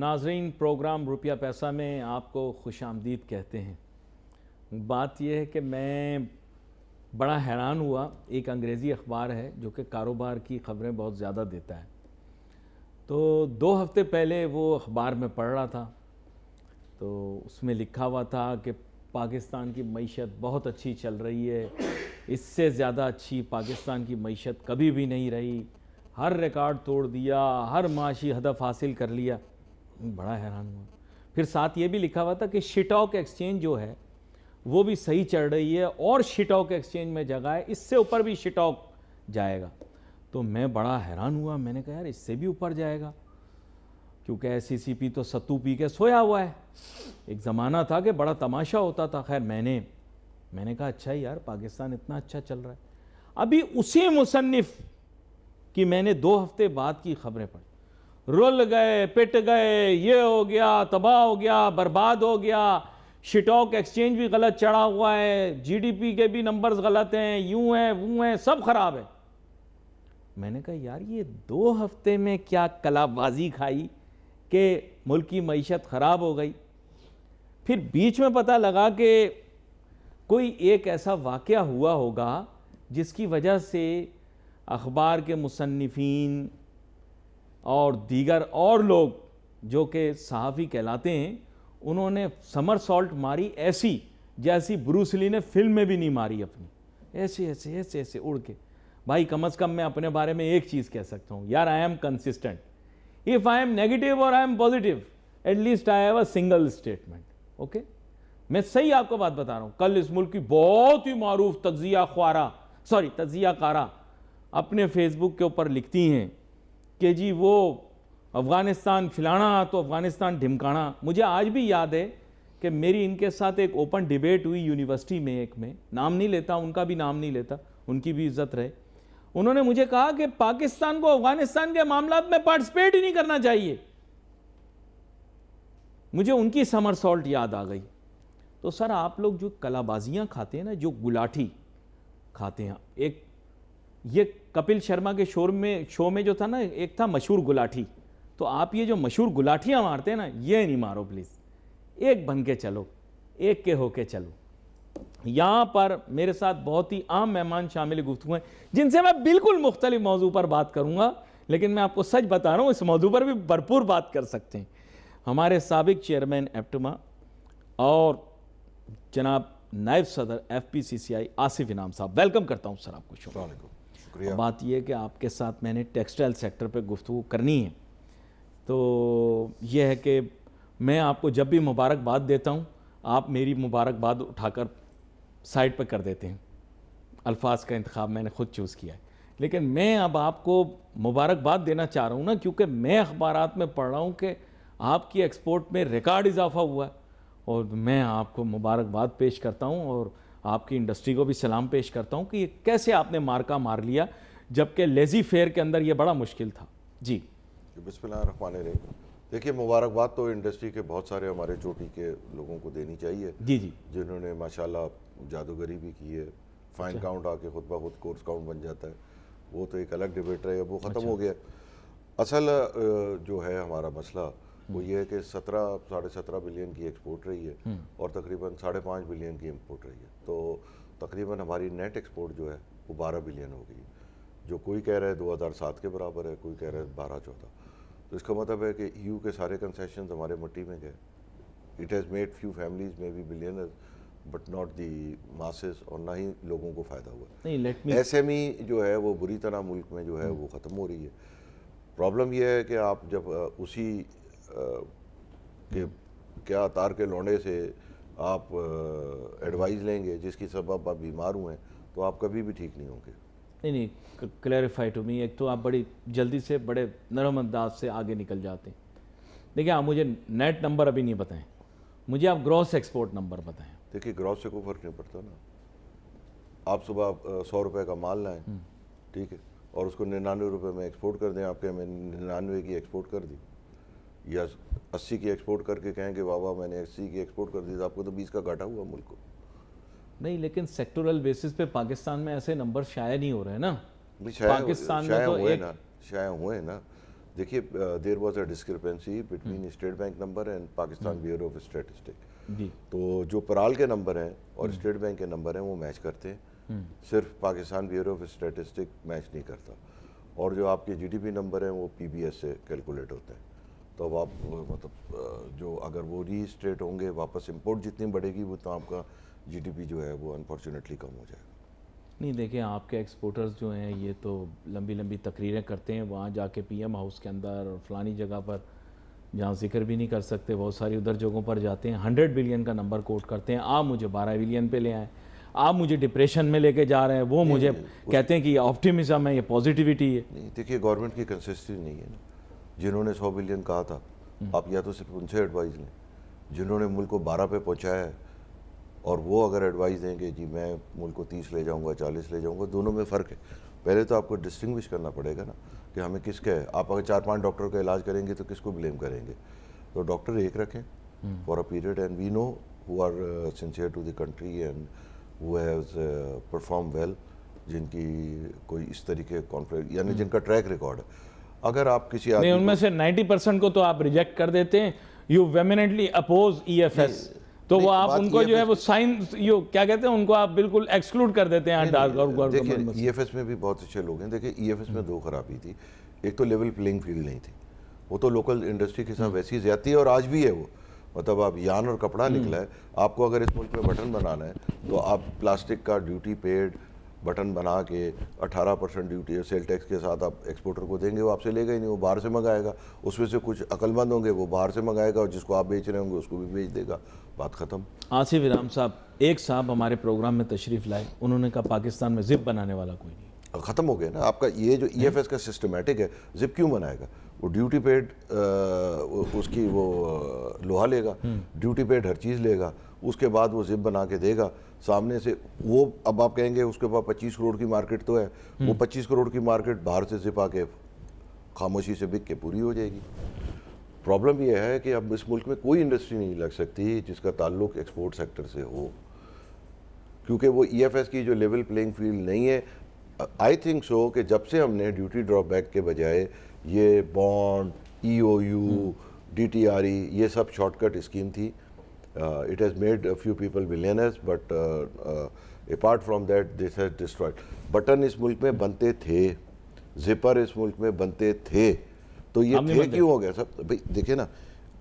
ناظرین، پروگرام روپیہ پیسہ میں آپ کو خوش آمدید کہتے ہیں۔ بات یہ ہے کہ میں بڑا حیران ہوا، ایک انگریزی اخبار ہے جو کہ کاروبار کی خبریں بہت زیادہ دیتا ہے، تو 2 ہفتے پہلے وہ اخبار میں پڑھ رہا تھا، تو اس میں لکھا ہوا تھا کہ پاکستان کی معیشت بہت اچھی چل رہی ہے، اس سے زیادہ اچھی پاکستان کی معیشت کبھی بھی نہیں رہی، ہر ریکارڈ توڑ دیا، ہر معاشی ہدف حاصل کر لیا۔ بڑا حیران ہوا۔ پھر ساتھ یہ بھی لکھا ہوا تھا کہ شٹاک ایکسچینج جو ہے وہ بھی صحیح چڑھ رہی ہے، اور شٹاک ایکسچینج میں جگہ ہے، اس سے اوپر بھی شٹاک جائے گا۔ تو میں بڑا حیران ہوا، میں نے کہا یار اس سے بھی اوپر جائے گا، کیونکہ ایس سی سی پی تو ستو پی کے سویا ہوا ہے۔ ایک زمانہ تھا کہ بڑا تماشا ہوتا تھا۔ خیر میں نے کہا اچھا یار پاکستان اتنا اچھا چل رہا ہے۔ ابھی اسی مصنف کی میں نے 2 ہفتے بعد کی خبریں پڑھی، رول گئے، پٹ گئے، یہ ہو گیا، تباہ ہو گیا، برباد ہو گیا، شٹاک ایکسچینج بھی غلط چڑھا ہوا ہے، جی ڈی پی کے بھی نمبرز غلط ہیں، یوں ہیں وہ ہیں، سب خراب ہے۔ میں نے کہا یار یہ 2 ہفتے میں کیا کلا بازی کھائی کہ ملک کی معیشت خراب ہو گئی۔ پھر بیچ میں پتہ لگا کہ کوئی ایک ایسا واقعہ ہوا ہوگا جس کی وجہ سے اخبار کے مصنفین اور دیگر اور لوگ جو کہ صحافی کہلاتے ہیں، انہوں نے سمر سالٹ ماری ایسی جیسی بروس لی نے فلم میں بھی نہیں ماری اپنی، ایسے ایسے ایسے ایسے اڑ کے۔ بھائی کم از کم میں اپنے بارے میں ایک چیز کہہ سکتا ہوں، یار I am consistent, if I am negative اور I am positive, at least I have a single statement, okay. میں صحیح آپ کو بات بتا رہا ہوں، کل اس ملک کی بہت ہی معروف تجزیہ کارہ اپنے فیس بک کے اوپر لکھتی ہیں کہ جی وہ افغانستان فلانا تو افغانستان ڈھمکانا۔ مجھے آج بھی یاد ہے کہ میری ان کے ساتھ ایک اوپن ڈیبیٹ ہوئی یونیورسٹی میں، ایک میں نام نہیں لیتا، ان کا بھی نام نہیں لیتا، ان کی بھی عزت رہے۔ انہوں نے مجھے کہا کہ پاکستان کو افغانستان کے معاملات میں پارٹیسپیٹ ہی نہیں کرنا چاہیے۔ مجھے ان کی سمر سالٹ یاد آ گئی۔ تو سر آپ لوگ جو کلا بازیاں کھاتے ہیں نا، جو گلاٹھی کھاتے ہیں، ایک یہ کپل شرما کے شو میں جو تھا نا، ایک تھا مشہور گلاٹھی، تو آپ یہ جو مشہور گلاٹھیاں مارتے ہیں نا، یہ نہیں مارو پلیز، ایک بن کے چلو، ایک کے ہو کے چلو۔ یہاں پر میرے ساتھ بہت ہی عام مہمان شامل گفتگو ہیں جن سے میں بالکل مختلف موضوع پر بات کروں گا، لیکن میں آپ کو سچ بتا رہا ہوں اس موضوع پر بھی بھرپور بات کر سکتے ہیں۔ ہمارے سابق چیئرمین ایپٹما اور جناب نائب صدر ایف پی سی سی آئی آصف انعام صاحب، ویلکم کرتا ہوں سر آپ کو۔ شکریہ۔ بات یہ ہے کہ آپ کے ساتھ میں نے ٹیکسٹائل سیکٹر پہ گفتگو کرنی ہے، تو یہ ہے کہ میں آپ کو جب بھی مبارکباد دیتا ہوں آپ میری مبارکباد اٹھا کر سائڈ پہ کر دیتے ہیں، الفاظ کا انتخاب میں نے خود چوز کیا ہے، لیکن میں اب آپ کو مبارکباد دینا چاہ رہا ہوں نا، کیونکہ میں اخبارات میں پڑھ رہا ہوں کہ آپ کی ایکسپورٹ میں ریکارڈ اضافہ ہوا ہے، اور میں آپ کو مبارکباد پیش کرتا ہوں اور آپ کی انڈسٹری کو بھی سلام پیش کرتا ہوں کہ یہ کیسے آپ نے مارکا مار لیا، جبکہ لیزی فیئر کے اندر یہ بڑا مشکل تھا۔ جی بسم اللہ الرحمن الرحیم۔ دیکھیے مبارکباد تو انڈسٹری کے بہت سارے ہمارے چوٹی کے لوگوں کو دینی چاہیے، جی جی، جنہوں نے ماشاءاللہ جادوگری بھی کی ہے۔ فائن کاؤنٹ آ کے خود بخود کورس کاؤنٹ بن جاتا ہے، وہ تو ایک الگ ڈیبیٹ ہے، وہ ختم ہو گیا۔ اصل جو ہے ہمارا مسئلہ وہ یہ ہے کہ 17.5 بلین کی ایکسپورٹ رہی ہے اور تقریباً 5.5 بلین کی امپورٹ رہی ہے، تو تقریباً ہماری نیٹ ایکسپورٹ جو ہے وہ 12 بلین ہو گئی، جو کوئی کہہ رہا ہے 2007 کے برابر ہے، کوئی کہہ رہا ہے 12-14۔ تو اس کا مطلب ہے کہ یو کے سارے کنسیشنز ہمارے مٹی میں گئے۔ It has made few families میں بی billionaires but not the masses, اور نہ ہی لوگوں کو فائدہ ہوا۔ ایس ایم ای جو ہے وہ بری طرح ملک میں جو ہے وہ ختم ہو رہی ہے۔ پرابلم یہ ہے کہ آپ جب اسی کہ کیا تار کے لونڈے سے آپ ایڈوائز لیں گے جس کی سبب آپ بیمار ہوئے ہیں، تو آپ کبھی بھی ٹھیک نہیں ہوں گے۔ نہیں، کلیریفائی ٹو می، ایک تو آپ بڑی جلدی سے بڑے نرم انداز سے آگے نکل جاتے ہیں۔ دیکھیں آپ مجھے نیٹ نمبر ابھی نہیں بتائیں، مجھے آپ گروس ایکسپورٹ نمبر بتائیں۔ دیکھیے گروس سے کوئی فرق نہیں پڑتا نا، آپ صبح 100 روپے کا مال لائیں، ٹھیک ہے، اور اس کو 99 روپے میں ایکسپورٹ کر دیں، آپ کہیں میں 99 کی ایکسپورٹ کر دی، یا 80 کی ایکسپورٹ کر کے کہیں کہ بابا میں نے 80 کی ایکسپورٹ کر دی، تو آپ کو تو 20 کا گھاٹا ہوا ملک کو۔ نہیں لیکن سیکٹورل بیسس پہ پاکستان میں ایسے نمبر شائع نہیں ہو رہے نا، پاکستان میں تو شائع ہوئے نا، دیکھیے there was a discrepancy between state bank number and Pakistan bureau of statistic. جی تو جو پرال کے نمبر ہیں اور اسٹیٹ بینک کے نمبر ہیں وہ میچ کرتے ہیں, صرف Pakistan bureau of statistic match نہیں کرتا. اور جو آپ کے جی ڈی پی نمبر ہیں وہ پی بی ایس سے کیلکولیٹ ہوتے ہیں. تو اب آپ مطلب جو اگر وہ ری اسٹیٹ ہوں گے واپس امپورٹ جتنی بڑھے گی وہ تو آپ کا جی ڈی پی جو ہے وہ انفارچونیٹلی کم ہو جائے گا. نہیں دیکھیں آپ کے ایکسپورٹرز جو ہیں یہ تو لمبی لمبی تقریریں کرتے ہیں وہاں جا کے پی ایم ہاؤس کے اندر اور فلانی جگہ پر جہاں ذکر بھی نہیں کر سکتے, بہت ساری ادھر جگہوں پر جاتے ہیں 100 بلین کا نمبر کوٹ کرتے ہیں, آپ مجھے 12 بلین پہ لے آئیں, آپ مجھے ڈپریشن میں لے کے جا رہے ہیں, وہ مجھے کہتے ہیں کہ یہ آپٹیمزم ہے, یہ پازیٹیوٹی ہے. نہیں دیکھیے گورنمنٹ کی کنسسٹنسی نہیں ہے نا. جنہوں نے 100 بلین کہا تھا آپ یا تو صرف ان سے ایڈوائز لیں, جنہوں نے ملک کو 12 پہ پہنچایا ہے اور وہ اگر ایڈوائز دیں کہ جی میں ملک کو 30 لے جاؤں گا 40 لے جاؤں گا, دونوں میں فرق ہے. پہلے تو آپ کو ڈسٹنگوش کرنا پڑے گا نا کہ ہمیں کس کا ہے. آپ اگر 4-5 ڈاکٹر کا علاج کریں گے تو کس کو بلیم کریں گے؟ تو ڈاکٹر ایک رکھیں for a period, and we know who are sincere to the country and who has perform well, جن کی کوئی اس طریقے کانفلکٹ یعنی جن کا ٹریک ریکارڈ ہے. اگر آپ کسی نہیں, آدمی ان میں سے 90% کو تو آپ ریجیکٹ کر دیتے ہیں, you vehemently oppose E F S, تو وہ آپ ان کو جو ہے وہ سائنس کیا کہتے ہیں ان کو آپ بالکل ایکسکلوڈ کر دیتے ہیں. دیکھیں ای ایف ایس میں بھی بہت اچھے لوگ ہیں. دیکھیں ای ایف ایس میں 2 خرابی تھی. ایک تو لیول پلینگ فیلڈ نہیں تھی, وہ تو لوکل انڈسٹری کے ساتھ ویسی زیادتی ہے اور آج بھی ہے وہ. مطلب آپ یان اور کپڑا نکلا ہے, آپ کو اگر اس ملک میں بٹن بنانا ہے تو آپ پلاسٹک کا ڈیوٹی پیڈ بٹن بنا کے 18% ڈیوٹی سیل ٹیکس کے ساتھ آپ ایکسپورٹر کو دیں گے, وہ آپ سے لے گا ہی نہیں, وہ باہر سے منگائے گا. اس میں سے کچھ عقل مند ہوں گے وہ باہر سے منگائے گا اور جس کو آپ بیچ رہے ہوں گے اس کو بھی بیچ دے گا, بات ختم. آصف ارام صاحب, ایک صاحب ہمارے پروگرام میں تشریف لائے, انہوں نے کہا پاکستان میں زپ بنانے والا کوئی نہیں. ختم ہو گیا نا آپ کا یہ جو ای ایف ایس کا سسٹمیٹک ہے. زپ کیوں بنائے گا؟ وہ ڈیوٹی پیڈ اس کی وہ لوہا لے گا, ڈیوٹی پیڈ ہر چیز لے گا, اس کے بعد وہ زپ بنا کے دے گا سامنے سے. وہ اب آپ کہیں گے اس کے پاس 25 کروڑ کی مارکیٹ تو ہے, وہ 25 کروڑ کی مارکیٹ باہر سے زپ آ کے خاموشی سے بک کے پوری ہو جائے گی. پرابلم یہ ہے کہ اب اس ملک میں کوئی انڈسٹری نہیں لگ سکتی جس کا تعلق ایکسپورٹ سیکٹر سے ہو, کیونکہ وہ ای ایف ایس کی جو لیول پلینگ فیلڈ نہیں ہے. آئی تھنک سو کہ جب سے ہم نے ڈیوٹی ڈراپ بیک کے بجائے یہ bond, E O U, D T R E, یہ سب شارٹ کٹ اسکیم تھی. It has made a few people billionaires but apart from that this has destroyed. Button اس ملک میں بنتے تھے, زپر اس ملک میں بنتے تھے, تو یہ تھے کیوں ہو گیا سب؟ بھائی دیکھیں نا,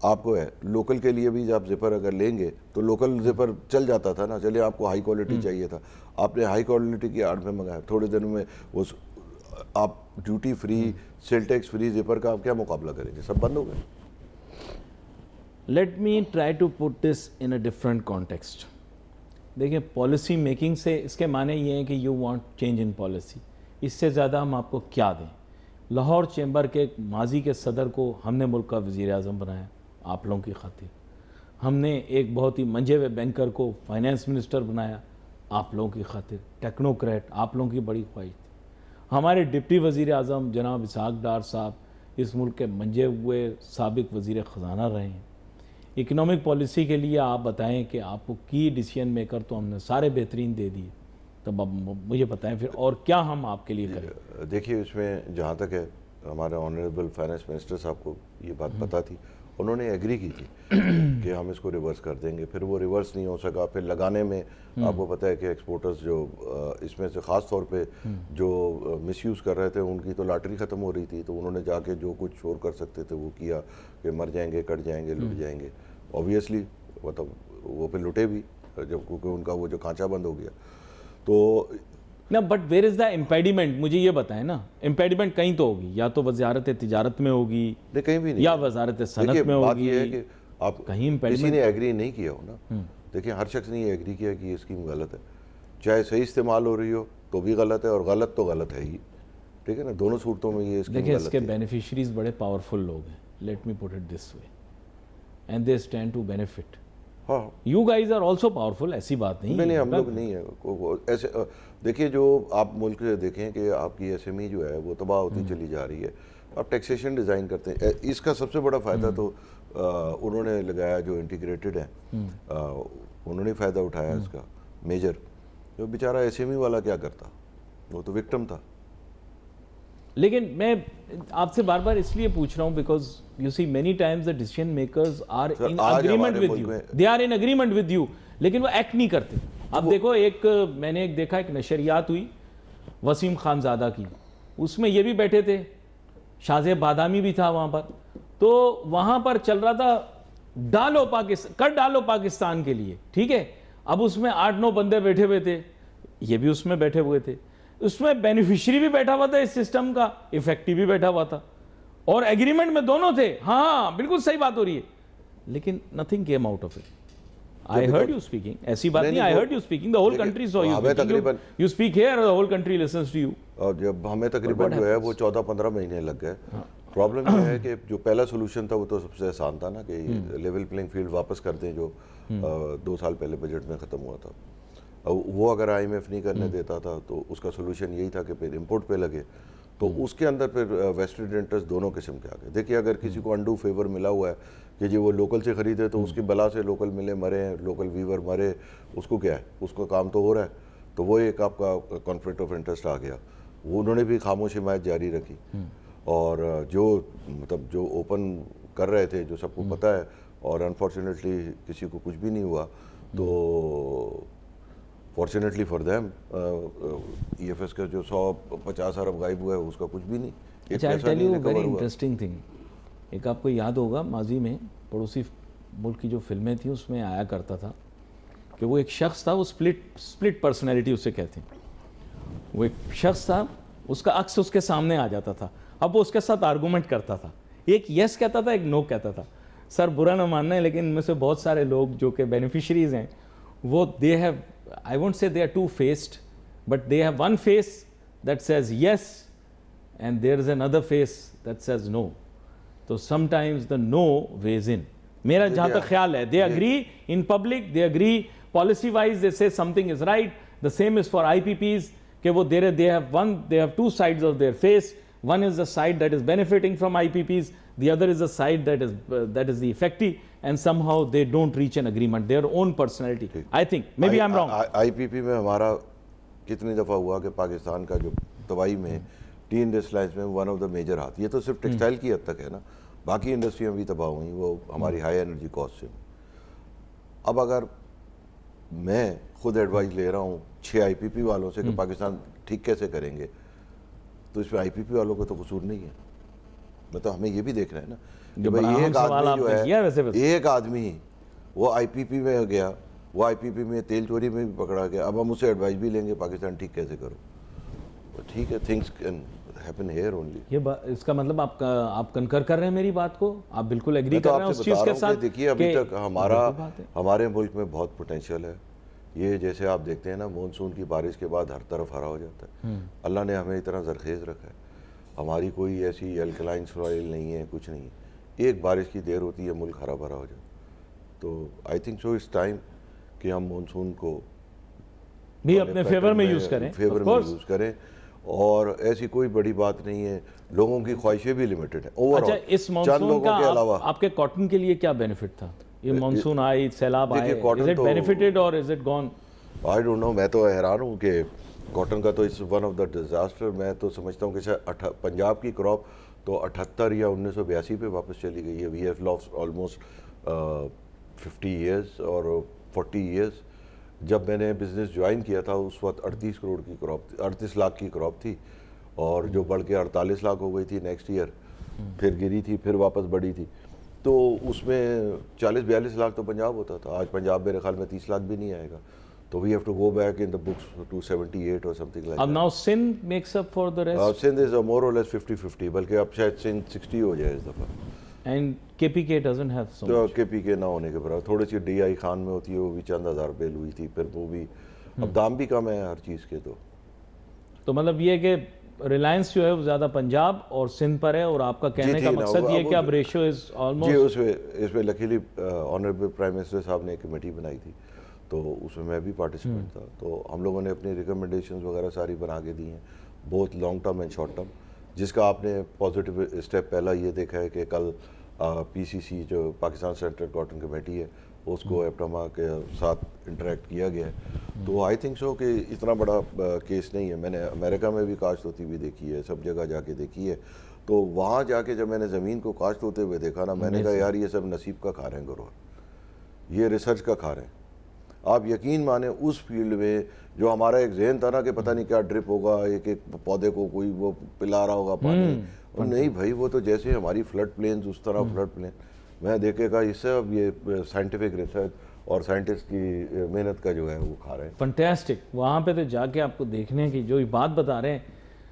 آپ کو ہے لوکل کے لیے بھی آپ زپر اگر لیں گے تو لوکل زپر چل جاتا تھا نا. چلیے آپ کو ہائی کوالٹی چاہیے تھا, آپ نے ہائی کوالٹی کی آڑ میں منگایا, تھوڑے دنوں میں وہ آپ duty free sale tax free زپر کا آپ کیا مقابلہ کریں گے؟ سب بند ہو گئے. Let me try to put this in a different context. دیکھیں پالیسی میکنگ سے اس کے معنی یہ ہیں کہ you want change in policy. اس سے زیادہ ہم آپ کو کیا دیں؟ لاہور چیمبر کے ماضی کے صدر کو ہم نے ملک کا وزیر اعظم بنایا آپ لوگوں کی خاطر. ہم نے ایک بہت ہی منجھے ہوئے بینکر کو فائنانس منسٹر بنایا آپ لوگوں کی خاطر. ٹیکنوکریٹ آپ لوگوں کی بڑی خواہش تھی. ہمارے ڈپٹی وزیر اعظم جناب اسحاق ڈار صاحب اس ملک کے منجھے ہوئے سابق وزیر خزانہ رہے ہیں. اکنامک پالیسی کے لیے آپ بتائیں کہ آپ کو کی ڈیسیژن میکر تو ہم نے سارے بہترین دے دیے, تب اب مجھے بتائیں پھر اور کیا ہم آپ کے لیے کریں. دیکھیے اس میں جہاں تک ہے ہمارے آنریبل فائنانس منسٹر صاحب کو یہ بات پتہ تھی, انہوں نے ایگری کی تھی کہ ہم اس کو ریورس کر دیں گے. پھر وہ ریورس نہیں ہو سکا. پھر لگانے میں آپ کو پتہ ہے کہ ایکسپورٹرز جو اس میں سے خاص طور پہ جو مس یوز کر رہے تھے ان کی تو لاٹری ختم ہو رہی تھی, تو انہوں نے جا کے جو کچھ شور کر سکتے تھے وہ کیا کہ مر جائیں گے, کٹ جائیں گے, لٹ جائیں گے. اوبیسلی مطلب وہ پھر لٹے بھی جب کیونکہ ان کا وہ جو کانچا بند ہو گیا. تو نا بٹ ویئر از دا امپیڈیمنٹ؟ مجھے یہ بتائیں نا, امپیڈیمنٹ کہیں تو ہوگی, یا تو وزارت تجارت میں ہوگی, کہیں بھی نہیں, یا وزارت صنعت میں ہوگی. بات یہ ہے کہ آپ کہیں کسی نے ایگری نہیں کیا ہو نا. دیکھیں ہر شخص نے یہ ایگری کیا کہ یہ اسکیم غلط ہے, چاہے صحیح استعمال ہو رہی ہو تو بھی غلط ہے اور غلط تو غلط ہے ہی. ٹھیک ہے نا, دونوں صورتوں میں یہ اسکیم غلط ہے. دیکھیں اس کے بینیفیشریز بڑے پاورفل لوگ ہیں, let me put it this way, and they stand to benefit. ہاں you guys are also powerful, ایسی بات نہیں. نہیں ہم لوگ نہیں ہے ایسے. دیکھیے جو آپ ملک دیکھیں کہ آپ کی ایس ایم ای جو ہے وہ تباہ ہوتی چلی جا رہی ہے. آپ ٹیکسیشن ڈیزائن کرتے ہیں, اس کا سب سے بڑا فائدہ تو انہوں نے لگایا جو انٹیگریٹڈ ہیں, انہوں نے فائدہ اٹھایا اس کا میجر. جو بیچارہ ایس ایم ای والا کیا کرتا, وہ تو وکٹم تھا. لیکن میں آپ سے بار بار اس لیے پوچھ رہا ہوں because you see many times the decision makers are in agreement with you, they are in agreement with you, لیکن وہ ایکٹ نہیں کرتے. اب دیکھو میں نے ایک دیکھا ایک نشریات ہوئی وسیم خان زادہ کی, اس میں یہ بھی بیٹھے تھے, شازیب بادامی بھی تھا وہاں پر, تو وہاں پر چل رہا تھا ڈالو پاکستان, کر ڈالو پاکستان کے لیے, ٹھیک ہے. اب اس میں 8-9 بندے بیٹھے ہوئے تھے, یہ بھی اس میں بیٹھے ہوئے تھے, اس میں بینیفیشری بھی بیٹھا ہوا تھا اس سسٹم کا, افیکٹو بھی بیٹھا ہوا تھا, اور ایگریمنٹ میں دونوں تھے. ہاں بالکل صحیح بات ہو رہی ہے, لیکن nothing came out of it. I heard you speaking. ایسی بات نہیں, I heard you speaking. The whole country saw you speaking. You speak here, the whole country listens to you. اور جب ہمیں تقریباً جو ہے وہ 14-15 مہینے لگ گئے. پرابلم یہ ہے کہ جو پہلا سولوشن تھا وہ تو سب سے آسان تھا نا, کہ لیول پلینگ فیلڈ واپس کر دیں جو 2 سال پہلے بجٹ میں ختم ہوا تھا. وہ اگر IMF نہیں کرنے دیتا تھا تو اس کا سولوشن یہی تھا کہ پھر امپورٹ پہ لگے. تو اس کے اندر پھر ویسٹرن انٹرسٹ دونوں قسم کے آ گئے. دیکھیے اگر کسی کو انڈو فیور ملا ہوا ہے کہ جی وہ لوکل سے خریدے تو اس کی بلا سے لوکل ملے مرے ہیں, لوکل ویور مرے, اس کو کیا ہے, اس کو کام تو ہو رہا ہے. تو وہ ایک آپ کا کانفلکٹ آف انٹرسٹ آ گیا. وہ انہوں نے بھی خاموش حمایت جاری رکھی, اور جو مطلب جو اوپن کر رہے تھے جو سب کو پتہ ہے, اور انفارچونیٹلی کسی کو کچھ بھی نہیں ہوا. تو فارچونیٹلی فار دیم EFS کا جو 150 ارب غائب ہوا ہے اس کا کچھ بھی نہیں. اچھا, I'll tell you a very interesting thing. ایک آپ کو یاد ہوگا ماضی میں پڑوسی ملک کی جو فلمیں تھیں اس میں آیا کرتا تھا کہ وہ ایک شخص تھا, وہ سپلٹ پرسنالٹی اسے کہتے ہیں. وہ ایک شخص تھا, اس کا عکس اس کے سامنے آ جاتا تھا, اب وہ اس کے ساتھ آرگومنٹ کرتا تھا, ایک یس کہتا تھا ایک نو کہتا تھا. سر برا نہ ماننا ہے لیکن ان میں سے بہت سارے لوگ جو کہ بینیفیشریز ہیں وہ they have, I won't say they are two-faced, but they have one face that says yes and there is another face that says no. So sometimes the no weighs in. میرا جہاں تک خیال ہے, they agree in public, they agree policy wise, they say something is right. The same is for IPPs, کہ وہ they have two sides of their face. One is the side that is benefiting from IPPs, the other is the side that is the effective, and somehow they don't reach an agreement, their own personality. I think maybe I'm wrong. IPP میں ہمارا کتنی دفعہ ہوا کہ پاکستان کا جو دوائی میں ٹی انڈسٹریلائز میں ون آف دا میجر ہاتھ, یہ تو صرف ٹیکسٹائل کی حد تک ہے نا, باقی انڈسٹریاں بھی تباہ ہوئیں وہ ہماری ہائی انرجی کاسٹ سے. اب اگر میں خود ایڈوائز لے رہا ہوں 6 IPP والوں سے کہ پاکستان ٹھیک کیسے کریں گے, تو اس میں IPP والوں کو تو قصور نہیں ہے. مطلب ہمیں یہ بھی دیکھنا ہے نا کہ بھئی ایک آدمی جو ہے, ایک آدمی وہ IPP میں گیا, وہ IPP میں تیل چوری میں بھی پکڑا گیا, اب ہم اسے ایڈوائز بھی لیں گے پاکستان ٹھیک کیسے کرو. ٹھیک ہے, things can happen here only. یہ اس کا مطلب آپ کنکر کر رہے ہیں میری بات کو, آپ بالکل ایگری کر رہے ہیں اس چیز کے ساتھ. دیکھیے ابھی تک ہمارے ملک میں بہت پوٹینشیل ہے. یہ جیسے آپ دیکھتے ہیں نا, مونسون کی بارش کے بعد ہر طرف ہرا ہو جاتا ہے. اللہ نے ہمیں اتنا زرخیز رکھا ہے, ہماری کوئی ایسی الکلائن سوائل نہیں ہے, کچھ نہیں. ایک بارش کی دیر ہوتی ہے ملک ہرا بھرا ہو جاتا. تو I think so it's time کہ ہم مونسون کو بھی اپنے فیور میں یوز کریں, اور ایسی کوئی بڑی بات نہیں ہے. لوگوں کی خواہشیں بھی لیمیٹڈ ہیں اوور آل. اس مونسون کا آپ کے کاٹن کے لیے کیا بینیفٹ تھا؟ یہ مانسون آئی, سیلاب آئے, is it benefited or is it gone? I don't know. میں تو حیران ہوں کہ کاٹن کا تو اس ون آف دا ڈیزاسٹر. میں تو سمجھتا ہوں کہ پنجاب کی کراپ تو 78 یا 1982 پہ واپس چلی گئی ہے. We have lost almost 50 years اور 40 ایئرس. جب میں نے بزنس جوائن کیا تھا اس وقت 38 کروڑ کی کراپ, 38 لاکھ کی کراپ تھی, اور جو بڑھ کے 48 لاکھ ہو گئی تھی نیکسٹ ایئر, پھر گری تھی, پھر واپس بڑھی تھی. تو اس میں 40-42 لاکھ تو پنجاب ہوتا تھا. آج پنجاب میرے خیال میں 30 لاکھ بھی نہیں آئے گا. تو we have to go back in the books to 78 or something like that. Now Sindh makes up for the rest? Sindh is more or less 50-50, بلکہ اب شاید Sindh 60 ہو جائے اس دفعہ. And KPK doesn't have so much? KPK نہ ہونے کے برابر. تھوڑی سی DI خان میں ہوتی ہے, وہ بھی چند ہزار بیل ہوئی تھی, پھر وہ بھی اب دام بھی کم ہے ہر چیز کے. تو مطلب یہ کہ ریلائنس جو ہے وہ زیادہ پنجاب اور سندھ پر ہے, اور آپ کا کہنے کا مقصد یہ ہے کہ اب ریشو از آلموسٹ. جی, اس میں لکیلی آنریبل پرائم منسٹر صاحب نے ایک کمیٹی بنائی تھی, تو اس میں بھی پارٹیسپینٹ تھا. تو ہم لوگوں نے اپنی ریکمنڈیشنز وغیرہ ساری بنا کے دی ہیں, بہت long term and short term. جس کا آپ نے پازیٹیو اسٹیپ پہلا یہ دیکھا ہے کہ کل PCC جو پاکستان سینٹرل کاٹن کمیٹی ہے اس کو ایپٹما کے ساتھ انٹریکٹ کیا گیا ہے. تو آئی تھنک سو کہ اتنا بڑا کیس نہیں ہے. میں نے امریکہ میں بھی کاشت ہوتی بھی دیکھی ہے, سب جگہ جا کے دیکھی ہے. تو وہاں جا کے جب میں نے زمین کو کاشت ہوتے ہوئے دیکھا نا, میں نے کہا یار یہ سب نصیب کا کھا رہے ہیں گروہ, یہ ریسرچ کا کھا رہے ہیں. آپ یقین مانیں اس فیلڈ میں جو ہمارا ایک ذہن تھا نا کہ پتہ نہیں کیا ڈرپ ہوگا, ایک ایک پودے کو کوئی وہ پلا رہا ہوگا پانی, اور نہیں بھائی وہ تو جیسے ہماری فلڈ پلینز اس طرح فلڈ پلین. میں دیکھے گا اس سے اب یہ سائنٹیفک ریسرچ اور سائنٹسٹ کی محنت کا جو ہے وہ کھا رہے ہیں. فنٹیسٹک. وہاں پہ تو جا کے آپ کو دیکھنے کی جو بات بتا رہے ہیں,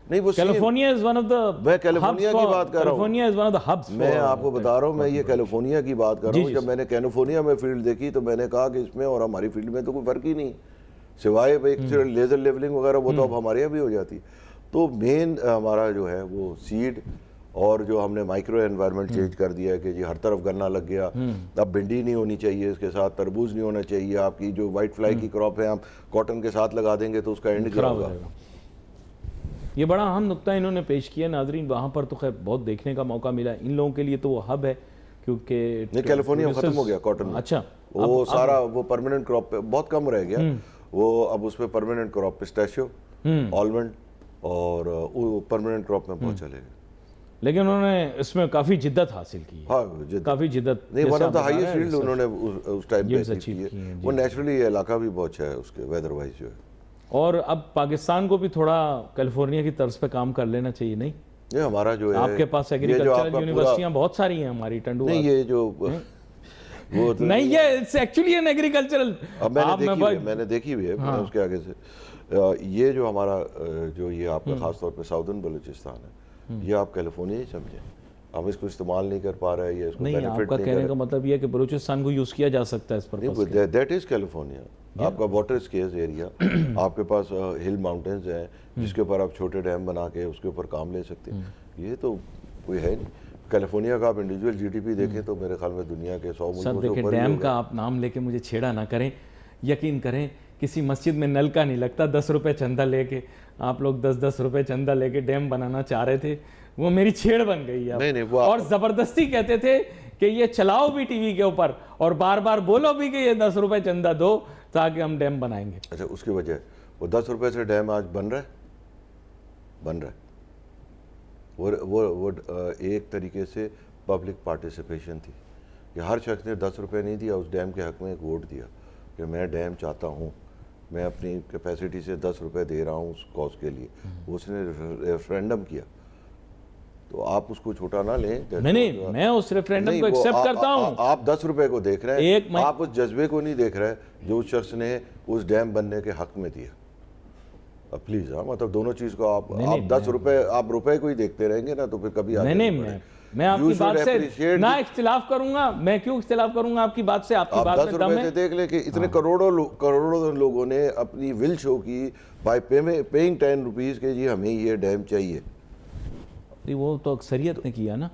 نہیں وہ California is one of the, میں کیلیفورنیا کی بات کر رہا ہوں, California is one of the hubs. میں آپ کو بتا رہا ہوں, میں یہ کیلیفورنیا کی بات کر رہا ہوں. جب میں نے کیلیفورنیا میں فیلڈ دیکھی تو میں نے کہا کہ اس میں اور ہماری فیلڈ میں تو کوئی فرق ہی نہیں, سوائے ایک لیزر لیولنگ وغیرہ, وہ تو اب ہمارے یہاں بھی ہو جاتی. تو مین ہمارا جو ہے وہ سیڈ, اور جو ہم نے مائکرو انوائرمنٹ چینج کر دیا ہے کہ جی ہر طرف گنا لگ گیا. اب بھنڈی نہیں ہونی چاہیے, اس کے ساتھ تربوز نہیں ہونا چاہیے. آپ کی جو وائٹ فلائی کی کراپ ہے آپ کاٹن کے ساتھ لگا دیں گے تو اس کا اینڈ کیا ہوگا. یہ بڑا اہم نقطہ انہوں نے پیش کیا. ناظرین وہاں پر تو خیر بہت دیکھنے کا موقع ملا, ان لوگوں کے لیے تو وہ ہب ہے کیونکہ نہیں کیلیفورنیا ختم ہو گیا کاٹن میں. اچھا وہ سارا وہ پرماننٹ کراپ پہ بہت کم رہ گیا وہ, اب اس پہ پرماننٹ کراپ پسٹیشیو, آلمنڈ اور پرماننٹ کراپ میں بہت چلے گئے. لیکن انہوں نے اس میں کافی جدت حاصل کی, ہاں کافی جدت. نہیں one of the highest field انہوں نے اس ٹائم پہ کی ہے. وہ نیچرلی یہ علاقہ بھی بہت اچھا ہے اس کے ویدر وائز جو ہے. اور اب پاکستان کو بھی تھوڑا کیلیفورنیا کی طرز پہ کام کر لینا چاہیے. نہیں یہ ہمارا جو ہے آپ کے پاس ایگریکلچرل یونیورسٹیاں بہت ساری ہیں ہماری ٹنڈو. نہیں یہ جو وہ نہیں یہ اٹس ایکچولی این ایگریکلچرل. اب میں نے دیکھی ہوئی ہے اس کے آگے سے. یہ جو ہمارا جو یہ آپ کا خاص طور پہ ساؤدرن بلوچستان ہے, یہ آپ کیلیفورنیا ہی سمجھیں. ہم اس کو استعمال نہیں کر پا رہے, یہ اس کو نہیں. آپ کا کہنے کا مطلب یہ ہے کہ بلوچستان کو یوز کیا جا سکتا ہے اس پر. That is California. آپ کا واٹر اسکیئرس ایریا, آپ کے پاس ہل ماؤنٹینز ہیں جس کے اوپر آپ چھوٹے ڈیم بنا کے اس کے اوپر کام لے سکتے ہیں. یہ تو کوئی ہے نہیں. کیلیفورنیا کا آپ انڈیویجول جی ڈی پی دیکھیں تو میرے خیال میں دنیا کے 100 ملکوں سے اوپر. ڈیم کا آپ نام لے کے مجھے چھیڑا نہ کریں. یقین کریں کسی مسجد میں نل کا نہیں لگتا. 10 روپے چندہ لے کے آپ لوگ 10 روپے چندہ لے کے ڈیم بنانا چاہ رہے تھے, وہ میری چھیڑ بن گئی ہے. اور زبردستی کہتے تھے کہ یہ چلاؤ بھی ٹی وی کے اوپر اور بار بار بولو بھی کہ یہ 10 روپے چندہ دو تاکہ ہم ڈیم بنائیں گے. اچھا اس کی وجہ وہ 10 روپے سے ڈیم آج بن رہا ہے. وہ ایک طریقے سے پبلک پارٹیسپیشن تھی کہ ہر شخص نے 10 روپے نہیں دیا, اس ڈیم کے حق میں ایک ووٹ دیا کہ میں ڈیم چاہتا ہوں, میں اپنی کیپیسٹی سے 10 روپے دے رہا ہوں اس کاز کے لیے. اس نے ریفرینڈم کیا. تو آپ اس کو چھوٹا نہ لیں. نہیں میں اس ریفرینڈم کو ایکسیپٹ کرتا ہوں. آپ 10 روپے کو دیکھ رہے ہیں, آپ اس جذبے کو نہیں دیکھ رہے جو اس شخص نے اس ڈیم بننے کے حق میں دیا. پلیز مطلب دونوں چیز کو آپ 10 روپے آپ روپے کو ہی دیکھتے رہیں گے نا تو پھر کبھی آگے نہیں بڑھیں. میں آپ کی بات سے نہ اختلاف کروں گا. میں کیوں اختلاف کروں گا آپ کی بات سے؟ آپ کی بات میں دم ہے. 10 روپے سے دیکھ لیں کہ اتنے کروڑوں لوگوں نے اپنی ول شو کی بائی پیئنگ 10 روپیز کہ جی ہمیں یہ ڈیم چاہیے. وہ تو اکثریت نے کیا نا.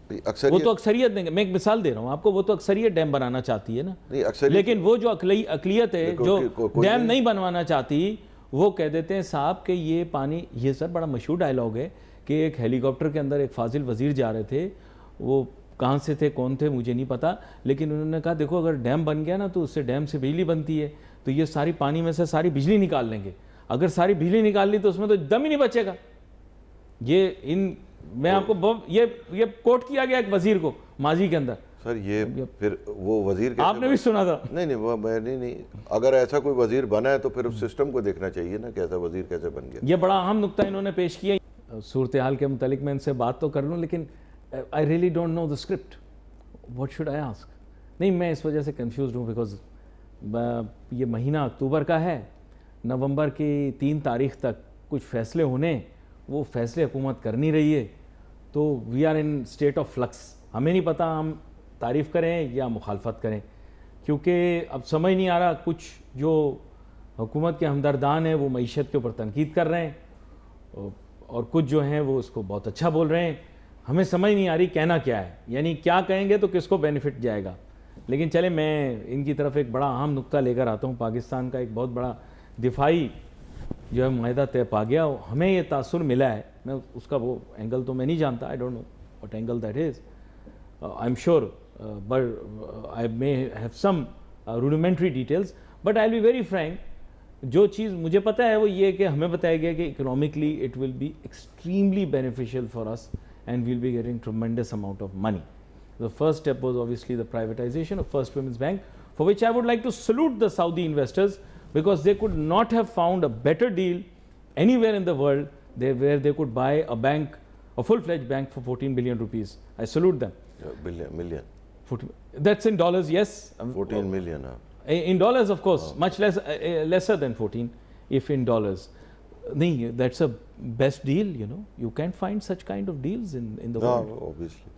وہ تو اکثریت نے, میں ایک مثال دے رہا ہوں آپ کو, وہ تو اکثریت ڈیم بنانا چاہتی ہے نا. لیکن وہ جو اقلیت ہے جو ڈیم نہیں بنوانا چاہتی, وہ کہہ دیتے ہیں صاحب کہ یہ پانی, یہ سر بڑا مشہور ڈائلاگ ہے کہ ایک ہیلی کاپٹر کے اندر ایک فاضل وزیر جا رہے تھے, وہ کہاں سے تھے کون تھے مجھے نہیں پتا, لیکن انہوں نے کہا دیکھو اگر ڈیم بن گیا نا تو اس سے ڈیم سے بجلی بنتی ہے, تو یہ ساری پانی میں سے ساری بجلی نکال لیں گے. اگر ساری بجلی نکال لی تو اس میں تو دم ہی نہیں بچے گا. میں آپ کو یہ کوٹ کیا گیا ایک وزیر کو ماضی کے اندر. سر یہ پھر وہ وزیر آپ نے بھی سنا تھا. نہیں وہ میں نہیں, اگر ایسا کوئی وزیر بنا ہے تو پھر اس سسٹم کو دیکھنا چاہیے نا کہ ایسا وزیر کیسے بن گیا. یہ بڑا اہم نقطہ انہوں نے پیش کیا. صورتحال کے متعلق میں ان سے بات تو کر لوں, لیکن I really don't know the script. What should I ask? نہیں میں اس وجہ سے کنفیوزڈ ہوں بیکاز یہ مہینہ اکتوبر کا ہے, نومبر کی 3 تاریخ تک کچھ فیصلے ہونے, وہ فیصلے حکومت کر نہیں رہی ہے, تو we are in state of flux. ہمیں نہیں پتہ ہم تعریف کریں یا مخالفت کریں, کیونکہ اب سمجھ نہیں آ رہا. کچھ جو حکومت کے ہمدردان ہیں وہ معیشت کے اوپر تنقید کر رہے ہیں, اور کچھ جو ہیں وہ اس کو بہت اچھا بول رہے ہیں. ہمیں سمجھ نہیں آ رہی کہنا کیا ہے, یعنی کیا کہیں گے تو کس کو بینیفٹ جائے گا. لیکن چلے میں ان کی طرف ایک بڑا اہم نقطہ لے کر آتا ہوں. پاکستان کا ایک بہت بڑا دفاعی جو ہے معاہدہ طے پا گیا. ہمیں یہ تاثر ملا ہے, میں اس کا وہ اینگل تو میں نہیں جانتا, I don't know what angle that is. I am sure but I may have some rudimentary details, but I'll be very frank, جو چیز مجھے پتہ ہے وہ یہ کہ ہمیں بتایا گیا کہ economically it will be extremely beneficial for us and we'll be getting tremendous amount of money. The first step was obviously the privatization of First Women's Bank, for which I would like to salute the Saudi investors, because they could not have found a better deal anywhere in the world where they could buy a bank, a full-fledged bank for 14 billion rupees. I salute them. Million. 14, that's in dollars, yes. 14 million. In dollars, of course, much lesser than 14, if in dollars. نہیں, that's a best deal, you know. You can't find such kind of deals in the world. No, obviously.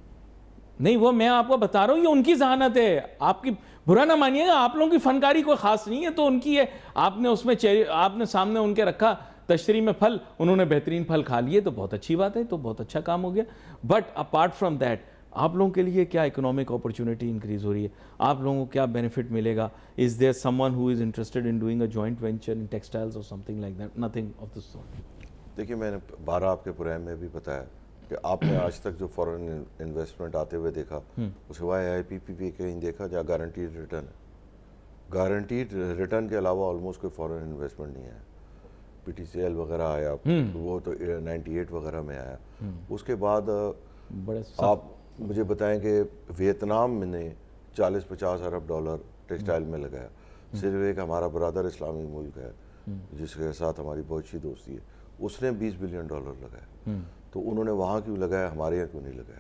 نہیں, وہ میں آپ کو بتا رہا ہوں, یہ ان کی ذہانت ہے. آپ کی برا نہ مانیے گا, آپ لوگوں کی فنکاری کوئی خاص نہیں ہے, تو ان کی ہے. آپ نے اس میں آپ نے سامنے ان کے رکھا تشتری میں پھل, انہوں نے بہترین پھل کھا لیے, تو بہت اچھی بات ہے, تو بہت اچھا کام ہو گیا. بٹ اپارٹ فرام دیٹ, آپ لوگوں کے لیے کیا اکنامک اپرچونٹی انکریز ہو رہی ہے, آپ لوگوں کو کیا بینیفٹ ملے گا؟ Is there someone who is interested in doing a joint venture in textiles اور something like that? Nothing of this sort. دیکھیے, میں نے 12 آپ کے پروگرام میں بھی بتایا کہ آپ نے آج تک جو فورن انویسٹمنٹ آتے ہوئے دیکھا, اس سوائے آئی پی پی کہیں دیکھا جہاں گارنٹیڈ ریٹرن ہے؟ گارنٹیڈ ریٹرن کے علاوہ آلموسٹ کوئی فورن انویسٹمنٹ نہیں آیا. پی ٹی سی ایل وغیرہ آیا, وہ تو 98 وغیرہ میں آیا. اس کے بعد آپ مجھے بتائیں کہ ویتنام نے 40-50 ارب ڈالر ٹیکسٹائل میں لگایا. صرف ایک ہمارا برادر اسلامی ملک ہے جس کے ساتھ ہماری بہت اچھی دوستی ہے, اس نے 20 بلین ڈالر لگایا. تو انہوں نے وہاں کیوں لگایا, ہمارے یہاں کیوں نہیں لگایا؟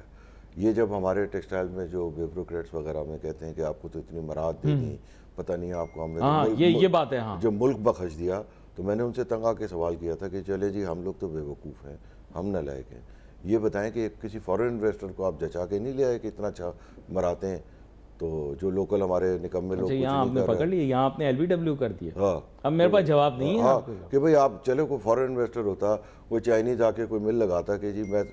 یہ جب ہمارے ٹیکسٹائل میں جو بیوروکریٹس وغیرہ میں کہتے ہیں کہ آپ کو تو اتنی مراحت دے دیں, پتہ نہیں آپ کو ہم نے یہ بات ہے. ہاں, جو ملک بخش دیا, تو میں نے ان سے تنگ آ کے سوال کیا تھا کہ چلے جی, ہم لوگ تو بے وقوف ہیں, ہم نہ لائق ہیں. یہ بتائیں کہ کسی فورن انویسٹر کو آپ جچا کے نہیں لے آئے کہ اتنا اچھا مراتے ہیں, تو جو لوکل ہمارے نکمے لوگ یہاں آپ نے پکڑ لی, یہاں آپ نے ایل بی ڈبلیو کر دیا. ہاں, اب میرے پاس جواب نہیں ہے. ہاں, کہ بھئی آپ چلے, کوئی فورن انویسٹر ہوتا, وہ چائنیز آ کے کوئی مل لگاتا کہ جی میں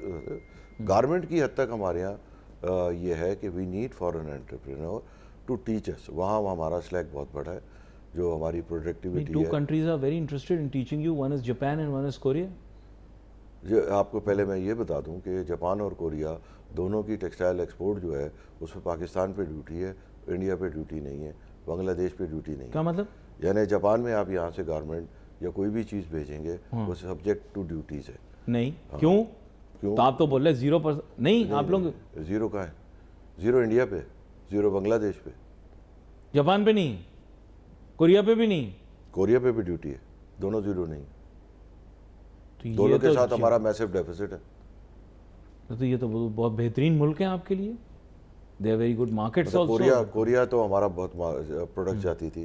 گارمنٹ کی حد تک ہمارے یہاں یہ ہے کہ we need foreign entrepreneur to teach us. وہاں ہمارا سلیک بہت بڑا ہے, جو ہماری پروڈکٹیوٹی ہے. 2 countries are very interested in teaching you, one is Japan and one is Korea. آپ کو پہلے میں یہ بتا دوں کہ جاپان اور کوریا دونوں کی ٹیکسٹائل ایکسپورٹ جو ہے, اس پہ پاکستان پہ ڈیوٹی ہے, انڈیا پہ ڈیوٹی نہیں ہے, بنگلہ دیش پہ ڈیوٹی نہیں ہے. کیا مطلب؟ یعنی جاپان میں آپ یہاں سے گارمنٹ یا کوئی بھی چیز بھیجیں گے وہ سبجیکٹ ٹو ڈیوٹیز ہے. نہیں, کیوں؟ تو آپ تو بول رہے 0%. نہیں, آپ لوگ 0 کہاں ہے؟ 0 انڈیا پہ, 0 بنگلہ دیش پہ. جاپان پہ نہیں, کوریا پہ بھی نہیں. کوریا پہ بھی ڈیوٹی ہے, دونوں 0 نہیں. تو دونوں کے ساتھ ہمارا میسو ڈیفیسٹ ہے. تو یہ تو بہت بہترین ملک ہیں آپ کے لیے. They are very good markets also. Korea تو ہمارا بہت پروڈکٹ جاتی تھی,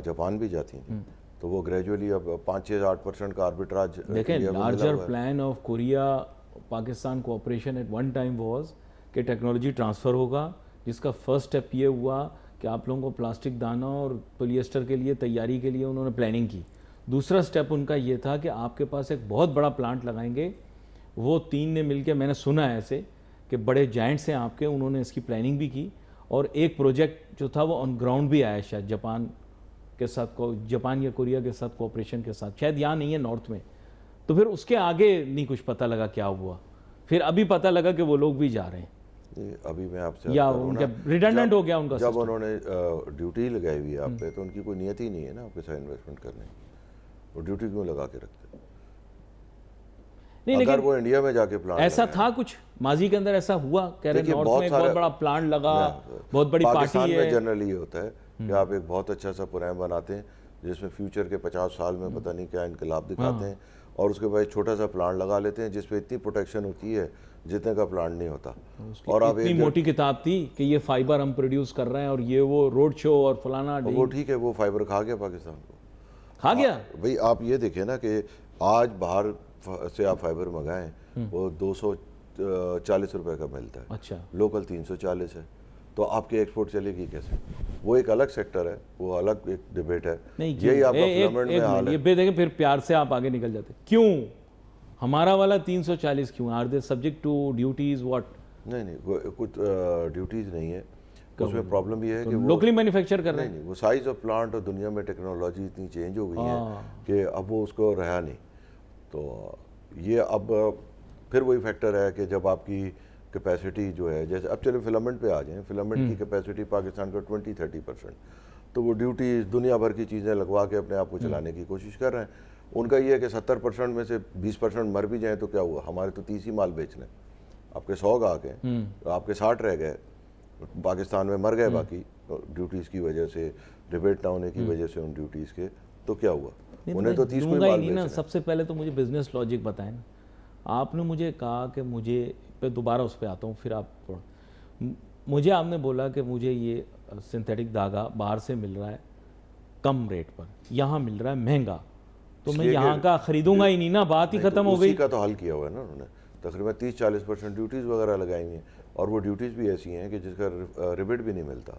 جاپان بھی جاتی تھیں, تو وہ گریجولی اب 5-8% کا آربیٹراج. دیکھیں, larger plan of Korea Pakistan cooperation at one time was کہ ٹیکنالوجی ٹرانسفر ہوگا, جس کا فرسٹ اسٹیپ یہ ہوا کہ آپ لوگوں کو پلاسٹک دانہ اور پولیسٹر کے لیے تیاری کے لیے انہوں نے پلاننگ کی. دوسرا سٹیپ ان کا یہ تھا کہ آپ کے پاس ایک بہت بڑا پلانٹ لگائیں گے. وہ 3 نے مل کے, میں نے سنا ہے ایسے کہ بڑے جائنٹس ہیں آپ کے, انہوں نے اس کی پلاننگ بھی کی, اور ایک پروجیکٹ جو تھا وہ آن گراؤنڈ بھی آیا شاید جاپان کے ساتھ, جاپان یا کوریا کے ساتھ کوآپریشن کے ساتھ, شاید یہاں نہیں ہے نارتھ میں. تو پھر اس کے آگے نہیں کچھ پتہ لگا کیا ہوا. پھر ابھی پتہ لگا کہ وہ لوگ بھی جا رہے ہیں. ابھی میں آپ سے یا ان کا ریڈنڈنٹ ہو گیا ان کا. جب انہوں نے ڈیوٹی لگائی ہوئی ہے آپ پہ, تو ان کی کوئی نیت ہی نہیں ہے نا آپ کے ساتھ انویسٹمنٹ کرنے کی. وہ ڈیوٹی کیوں لگا کے رکھتے؟ اگر وہ انڈیا میں جا کے پلانٹ ایسا تھا کچھ ماضی کے اندر, ایسا ہوا کہہ رہے نارتھ میں ایک بہت بڑا پلانٹ لگا, بہت بڑی پارٹی ہے. پاکستان میں جنرلی یہ ہوتا ہے کہ آپ ایک بہت اچھا سا پروگرام بناتے ہیں جس میں فیوچر کے 50 سال میں پتہ نہیں کیا انقلاب دکھاتے ہیں, اور اس کے بعد چھوٹا سا پلانٹ لگا لیتے ہیں جس پہ اتنی پروٹیکشن ہوتی ہے جتنے کا پلانٹ نہیں ہوتا. اور آپ اتنی موٹی کتاب تھی کہ یہ فائبر ہم پروڈیوس کر رہے ہیں, اور یہ وہ روڈ شو اور فلانا. وہ ٹھیک ہے, وہ فائبر کھا گیا پاکستان کو, کھا گیا. بھئی آپ یہ دیکھیں نا کہ آج باہر سے آپ فائبر منگائیں, وہ 240 روپے کا ملتا ہے. اچھا, لوکل 340 ہے. تو آپ کی ایکسپورٹ چلے گی کیسے؟ وہ ایک الگ سیکٹر ہے, وہ الگ ایک ڈیبیٹ ہے. یہی آپ کا فلمنٹ میں حال ہے. یہ دیکھیں, پھر پیار سے آپ آگے نکل جاتے. کیوں ہمارا والا 340 کیوں؟ Are they subject to duties what? نہیں, کچھ ڈیوٹیز نہیں ہے. اس میں پرابلم یہ ہے کہ وہ لوکلی مینوفیکچر کر رہے ہیں. نہیں, وہ سائز آف پلانٹ اور دنیا میں ٹیکنالوجی اتنی چینج ہو گئی ہے کہ اب وہ اس کو رہا نہیں. تو یہ اب پھر وہی فیکٹر ہے کہ جب آپ کی کیپیسٹی جو ہے، جیسے اب چلے فلمنٹ پہ آ جائیں، فلمنٹ کی کیپیسٹی پاکستان کا 20-30%، تو وہ ڈیوٹی دنیا بھر کی چیزیں لگوا کے اپنے آپ کو چلانے کی کوشش کر رہے ہیں. ان کا یہ ہے کہ 70% میں سے 20% مر بھی جائیں تو کیا ہوا، ہمارے تو 30 ہی مال بیچنے، آپ کے 100 گاہک ہیں، آپ کے 60 رہ گئے، پاکستان میں مر گئے باقی ڈیوٹیز کی وجہ سے، ریبیٹ نہ ہونے کی وجہ سے ان ڈیوٹیز کے، تو کیا ہوا، انہیں تو 30 کوئی مال بیچنا. سب سے پہلے تو مجھے بزنس لاجک بتائیں نا. آپ نے مجھے کہا کہ مجھے پہ دوبارہ اس پہ آتا ہوں، پھر آپ مجھے آپ نے بولا کہ مجھے یہ سنتھیٹک دھاگا باہر سے مل رہا ہے کم ریٹ پر، یہاں مل رہا ہے مہنگا، تو میں یہاں کا خریدوں گا ہی نہیں نا، بات ہی ختم ہو گئی. اسی کا تو حل کیا ہوا ہے نا انہوں نے، تقریباً 30-40% ڈیوٹیز وغیرہ لگائی ہوئی ہیں، اور وہ ڈیوٹیز بھی ایسی ہیں کہ جس کا ریبیٹ بھی نہیں ملتا.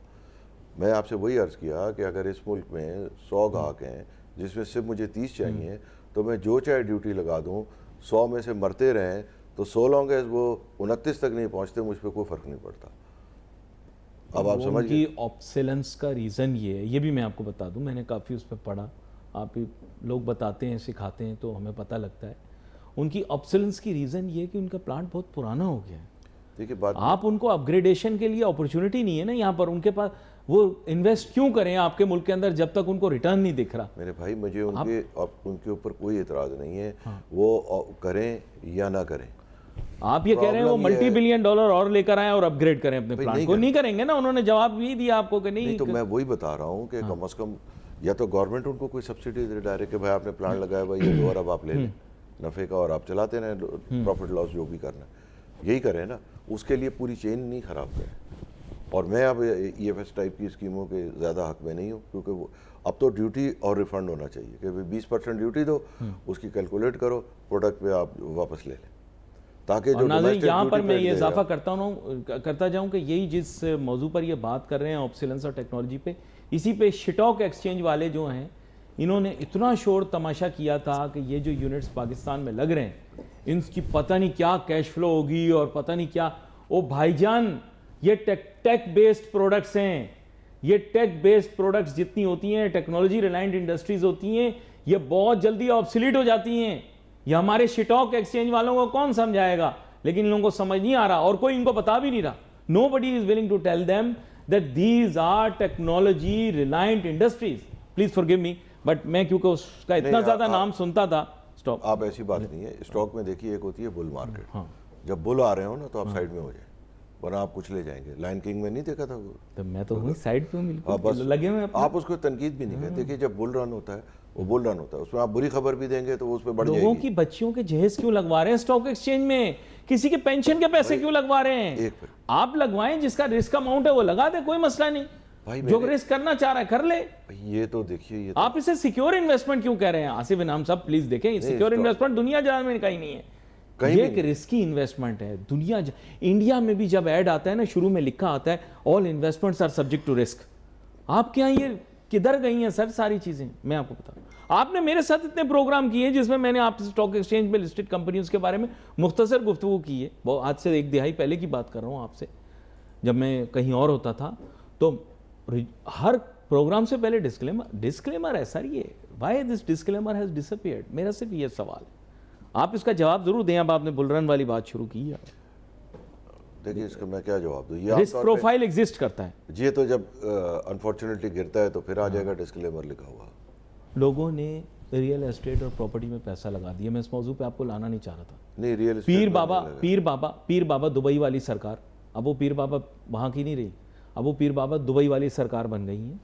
میں آپ سے وہی عرض کیا کہ اگر اس ملک میں 100 گاہک ہیں جس میں صرف مجھے 30 چاہیے، تو میں جو چاہے ڈیوٹی لگا دوں، 100 میں سے مرتے رہیں تو 100 لانگ ایز وہ 29 تک نہیں پہنچتے، مجھ پہ کوئی فرق نہیں پڑتا. اب آپ سمجھ گئے. ان کی آپسیلنس کا ریزن یہ ہے، یہ بھی میں آپ کو بتا دوں، میں نے کافی اس پہ پڑھا، آپ لوگ بتاتے ہیں سکھاتے ہیں تو ہمیں پتہ لگتا ہے. ان کی آپسیلنس کی ریزن یہ ہے کہ ان کا پلانٹ بہت پرانا ہو گیا ہے. دیکھیے بات، آپ ان کو اپ گریڈیشن کے لیے اپرچونٹی نہیں ہے نا یہاں پر، ان کے پاس وہ انویسٹ کیوں کریں آپ کے ملک کے اندر جب تک ان کو ریٹرن نہیں دکھ رہا. میرے بھائی مجھے ان کے اوپر کوئی اعتراض نہیں ہے، وہ کریں یا نہ کریں. آپ یہ کہہ رہے ہیں وہ ملٹی بلین ڈالر اور لے کر آئیں اور اپ گریڈ کریں اپنے پلانٹ کو، نہیں کریں گے نا. انہوں نے جواب بھی دیا آپ کو کہ نہیں. تو میں وہی بتا رہا ہوں کہ کم از کم یا تو گورنمنٹ ان کو کوئی سبسڈی دے ڈائریکٹ کہ بھائی آپ نے پلانٹ لگایا بھائی یہ 2 ارب آپ لے لیں نفع کا، اور آپ چلاتے رہیں، پروفٹ لاس جو بھی کرنا ہے یہی کریں نا. اس کے لیے پوری چین نہیں خراب کریں. اور میں اب ای ایف ایس ٹائپ کی اسکیموں کے زیادہ حق میں نہیں ہوں، کیونکہ وہ اب تو ڈیوٹی اور ریفنڈ ہونا چاہیے کہ 20% ڈیوٹی دو، اس کی کیلکولیٹ کرو، پروڈکٹ پہ آپ واپس لے لیں، تاکہ جو ناظرین یہاں پر میں یہ اضافہ کرتا جاؤں کہ یہی جس موضوع پر یہ بات کر رہے ہیں آپسیلنس اور ٹیکنالوجی پہ، اسی پہ اسٹاک ایکسچینج والے جو ہیں انہوں نے اتنا شور تماشا کیا تھا کہ یہ جو یونٹس پاکستان میں لگ رہے ہیں ان کی پتہ نہیں کیا کیش فلو ہوگی اور پتہ نہیں کیا. او بھائی جان، یہ ٹیک بیسڈ پروڈکٹس ہیں، یہ ٹیک بیسڈ پروڈکٹس جتنی ہوتی ہیں، ٹیکنالوجی ریلائنٹ انڈسٹریز ہوتی ہیں، یہ بہت جلدی آبسلیٹ ہو جاتی ہیں. یہ ہمارے اسٹاک ایکسچینج والوں کو کون سمجھائے گا، لیکن ان لوگوں کو سمجھ نہیں آ رہا اور کوئی ان کو بتا بھی نہیں رہا. Nobody is willing to tell them that these are technology reliant industries. Please forgive me, but میں کیونکہ اس کا اتنا زیادہ نام سنتا تھا. اسٹاک آپ ایسی بات نہیں ہے. اسٹاک میں دیکھیے ایک ہوتی ہے بل مارکیٹ، جب بل آ رہے ہوں نا تو آپ سائڈ میں ہو جائیں، ورنہ آپ کچھ لے جائیں گے. لائن کنگ میں نہیں دیکھا تھا وہ، تو میں تو وہیں سائڈ پہ بس لگے ہوئے. آپ اس کو تنقید بھی نہیں کہتے. دیکھیے جب بل رن ہوتا ہے وہ بل رن ہوتا ہے، اس میں آپ بری خبر بھی دیں گے تو وہ اس پہ بڑھ جائے گی. لوگوں کی بچیوں کے جہیز کیوں لگوا رہے ہیں اسٹاک ایکسچینج میں؟ کسی کے پینشن کے پیسے کیوں لگوا رہے ہیں؟ آپ لگوائیں، جس کا رسک اماؤنٹ ہے وہ لگا دے، کوئی مسئلہ نہیں. جو رسک کرنا چاہ رہا ہے کر لے. یہ تو دیکھیے یہ آپ اسے سیکیور انویسٹمنٹ کیوں کہہ رہے ہیں؟ آصف انعام صاحب پلیز دیکھیں، سیکیور انویسٹمنٹ دنیا جہاں میں کہیں نہیں ہے، یہ ایک رسکی انویسٹمنٹ ہے. انڈیا میں بھی جب ایڈ آتا ہے نا شروع میں لکھا آتا ہے all investments are subject to risk. آپ کے یہاں یہ کدھر گئی ہیں سر ساری چیزیں؟ میں آپ کو بتاؤں، آپ نے میرے ساتھ اتنے پروگرام کیے جس میں میں نے آپ سے اسٹاک ایکسچینج میں لسٹڈ کمپنیز کے بارے میں مختصر گفتگو کی ہے. وہ آج سے 1 دہائی پہلے کی بات کر رہا ہوں آپ سے، جب میں کہیں اور ہوتا تھا. تو ہر پروگرام سے پہلے ڈسکلیمر ہے سر. یہ why this disclaimer has despaired? میرا صرف یہ سوال ہے، آپ اس کا جواب ضرور دیں. اب آپ نے بل رن والی بات شروع کی ہے، دیکھیے اس کا میں کیا جواب دوں. رسک پروفائل ایگزسٹ کرتا ہے. یہ تو جب انفارچونیٹلی گرتا ہے تو پھر آ جائے گا ڈسکلیمر لکھا ہوا. لوگوں نے ریئل اسٹیٹ اور پراپرٹی میں پیسہ لگا دیا. میں اس موضوع پہ آپ کو لانا نہیں چاہ رہا تھا. نہیں ریئل پیر بابا دبئی والی سرکار، اب وہ پیر بابا وہاں کی نہیں رہی، اب وہ پیر بابا دبئی والی سرکار بن گئی ہیں.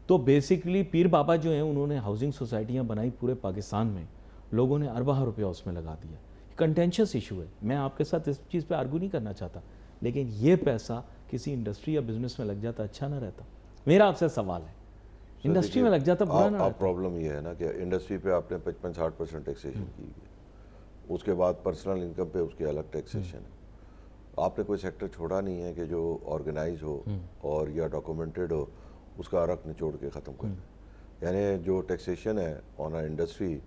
تو بیسیکلی پیر بابا جو ہیں انہوں نے ہاؤسنگ سوسائٹیاں بنائی پورے پاکستان میں، لوگوں نے اربہ روپیہ اس میں لگا دیا. کنٹینشس ایشو ہے، میں آپ کے ساتھ اس چیز پہ آرگو نہیں کرنا چاہتا، لیکن یہ پیسہ کسی انڈسٹری یا بزنس میں لگ جاتا اچھا نہ رہتا. میرا آپ سے سوال ہے، انڈسٹری میں لگ جاتا برا نہ رہتا؟ پرابلم یہ ہے نا کہ انڈسٹری پہ آپ نے 55-60% ٹیکسیشن کی ہے، اس کے بعد پرسنل انکم پہ اس کی الگ ٹیکسیشن ہے. آپ نے کوئی سیکٹر چھوڑا نہیں ہے کہ جو آرگنائز ہو اور یا ڈاکومنٹڈ ہو اس کا عرق نچوڑ کے ختم کر دیں. یعنی جو ٹیکسیشن ہے آن انڈسٹری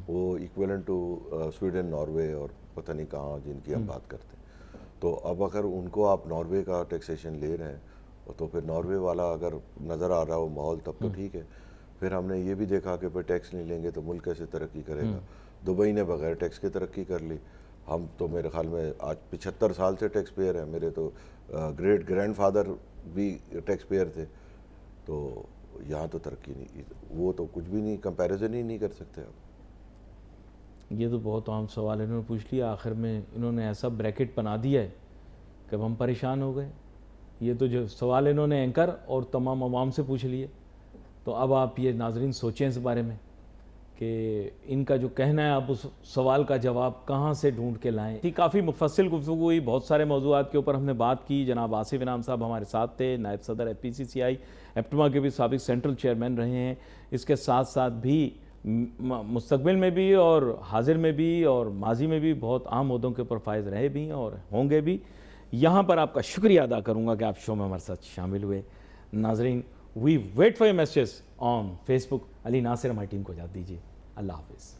وہ ایکویلنٹ ٹو سویڈن، ناروے اور پتہ نہیں کہاں جن کی ہم بات کرتے ہیں. تو اب اگر ان کو آپ ناروے کا ٹیکسیشن لے رہے ہیں تو پھر ناروے والا اگر نظر آ رہا ہو ماحول تب تو ٹھیک ہے. پھر ہم نے یہ بھی دیکھا کہ پھر ٹیکس نہیں لیں گے تو ملک کیسے ترقی کرے گا. دبئی نے بغیر ٹیکس کے ترقی کر لی. ہم تو میرے خیال میں آج 75 سال سے ٹیکس پیئر ہیں. میرے تو گریٹ گرینڈ فادر بھی ٹیکس پیئر تھے. تو یہاں تو ترقی نہیں, وہ تو کچھ بھی نہیں, کمپیریزن ہی نہیں کر سکتے آپ. یہ تو بہت عام سوال انہوں نے پوچھ لیا, آخر میں انہوں نے ایسا بریکٹ بنا دیا ہے کہ اب ہم پریشان ہو گئے. یہ تو جو سوال انہوں نے اینکر اور تمام عوام سے پوچھ لیے, تو اب آپ یہ ناظرین سوچیں اس بارے میں کہ ان کا جو کہنا ہے آپ اس سوال کا جواب کہاں سے ڈھونڈ کے لائیں. کافی مفصل گفتگو ہوئی, بہت سارے موضوعات کے اوپر ہم نے بات کی. جناب آصف انعام صاحب ہمارے ساتھ تھے, نائب صدر FPCCI, ایپٹما کے بھی سابق سینٹرل چیئرمین رہے ہیں. اس کے ساتھ ساتھ بھی مستقبل میں بھی اور حاضر میں بھی اور ماضی میں بھی بہت اہم عہدوں کے اوپر فائز رہے بھی اور ہوں گے بھی. یہاں پر آپ کا شکریہ ادا کروں گا کہ آپ شو میں ہمارے ساتھ شامل ہوئے. ناظرین, we wait for your messages on facebook. Ali Nasir ہماری ٹیم کو اجازت دیجیے. اللہ حافظ.